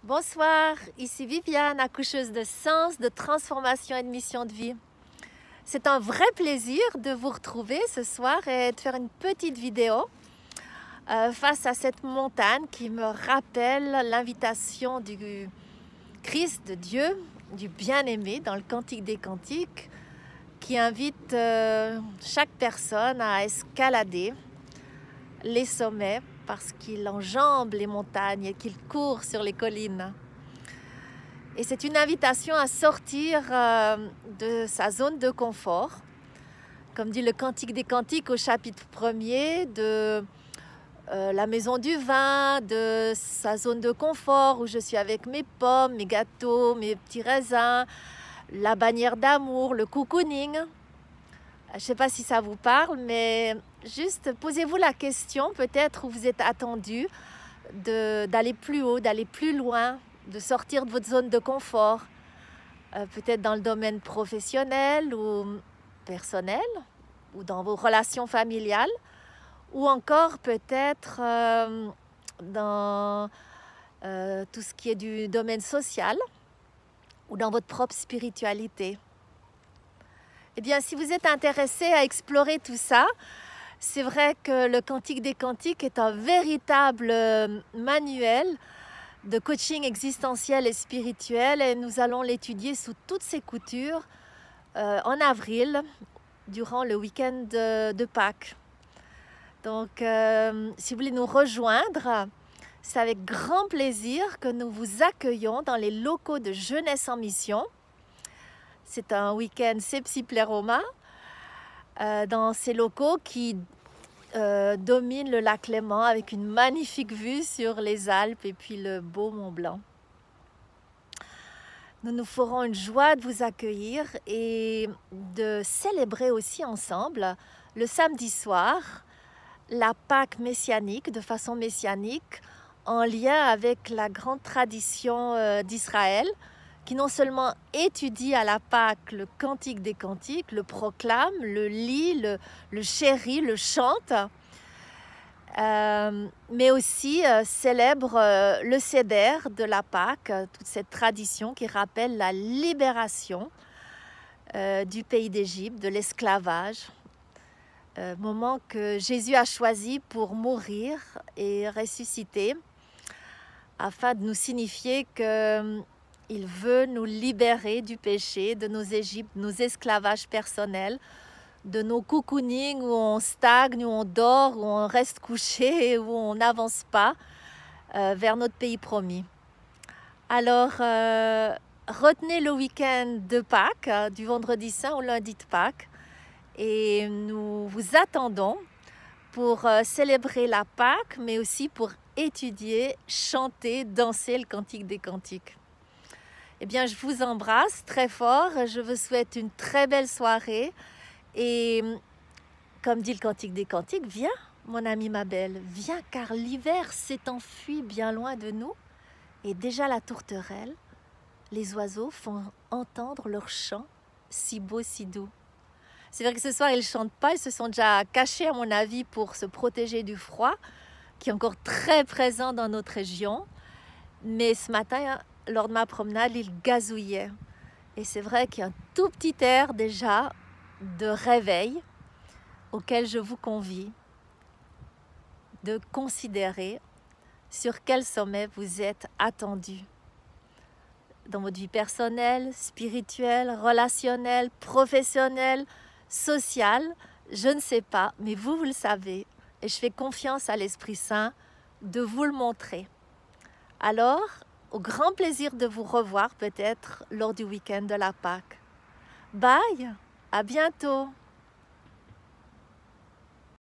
Bonsoir, ici Viviane, accoucheuse de sens, de transformation et de mission de vie. C'est un vrai plaisir de vous retrouver ce soir et de faire une petite vidéo face à cette montagne qui me rappelle l'invitation du Christ, de Dieu, du bien-aimé dans le Cantique des Cantiques, qui invite chaque personne à escalader les sommets parce qu'il enjambe les montagnes et qu'il court sur les collines. Et c'est une invitation à sortir de sa zone de confort, comme dit le Cantique des Cantiques au chapitre 1er, de la maison du vin, de sa zone de confort où je suis avec mes pommes, mes gâteaux, mes petits raisins, la bannière d'amour, le cocooning. Je ne sais pas si ça vous parle, mais juste posez-vous la question, peut-être où vous êtes attendu d'aller plus haut, d'aller plus loin, de sortir de votre zone de confort, peut-être dans le domaine professionnel ou personnel, ou dans vos relations familiales, ou encore peut-être dans tout ce qui est du domaine social, ou dans votre propre spiritualité. Eh bien, si vous êtes intéressé à explorer tout ça, c'est vrai que le Cantique des Cantiques est un véritable manuel de coaching existentiel et spirituel et nous allons l'étudier sous toutes ses coutures en avril, durant le week-end de Pâques. Donc, si vous voulez nous rejoindre, c'est avec grand plaisir que nous vous accueillons dans les locaux de Jeunesse en Mission. C'est un week-end Sepsi Pleroma dans ces locaux qui dominent le lac Léman avec une magnifique vue sur les Alpes et puis le beau Mont Blanc. Nous nous ferons une joie de vous accueillir et de célébrer aussi ensemble le samedi soir la Pâque messianique, de façon messianique, en lien avec la grande tradition d'Israël, qui non seulement étudie à la Pâque le Cantique des Cantiques, le proclame, le lit, le chérit, le chante, mais aussi célèbre le Seder de la Pâque, toute cette tradition qui rappelle la libération du pays d'Égypte, de l'esclavage, moment que Jésus a choisi pour mourir et ressusciter, afin de nous signifier que il veut nous libérer du péché, de nos Égyptes, nos esclavages personnels, de nos cocoonings où on stagne, où on dort, où on reste couché, où on n'avance pas vers notre pays promis. Alors, retenez le week-end de Pâques, du vendredi saint au lundi de Pâques, et nous vous attendons pour célébrer la Pâque, mais aussi pour étudier, chanter, danser le Cantique des Cantiques. Eh bien, je vous embrasse très fort. Je vous souhaite une très belle soirée. Et comme dit le Cantique des Cantiques, viens, mon ami, ma belle, viens, car l'hiver s'est enfui bien loin de nous. Et déjà la tourterelle, les oiseaux font entendre leur chant si beau, si doux. C'est vrai que ce soir, ils ne chantent pas. Ils se sont déjà cachés, à mon avis, pour se protéger du froid, qui est encore très présent dans notre région. Mais ce matin, lors de ma promenade, il gazouillait. Et c'est vrai qu'il y a un tout petit air déjà de réveil auquel je vous convie de considérer sur quel sommet vous êtes attendu. Dans votre vie personnelle, spirituelle, relationnelle, professionnelle, sociale, je ne sais pas, mais vous le savez. Et je fais confiance à l'Esprit Saint de vous le montrer. Alors, au grand plaisir de vous revoir peut-être lors du week-end de la Pâque. Bye, à bientôt.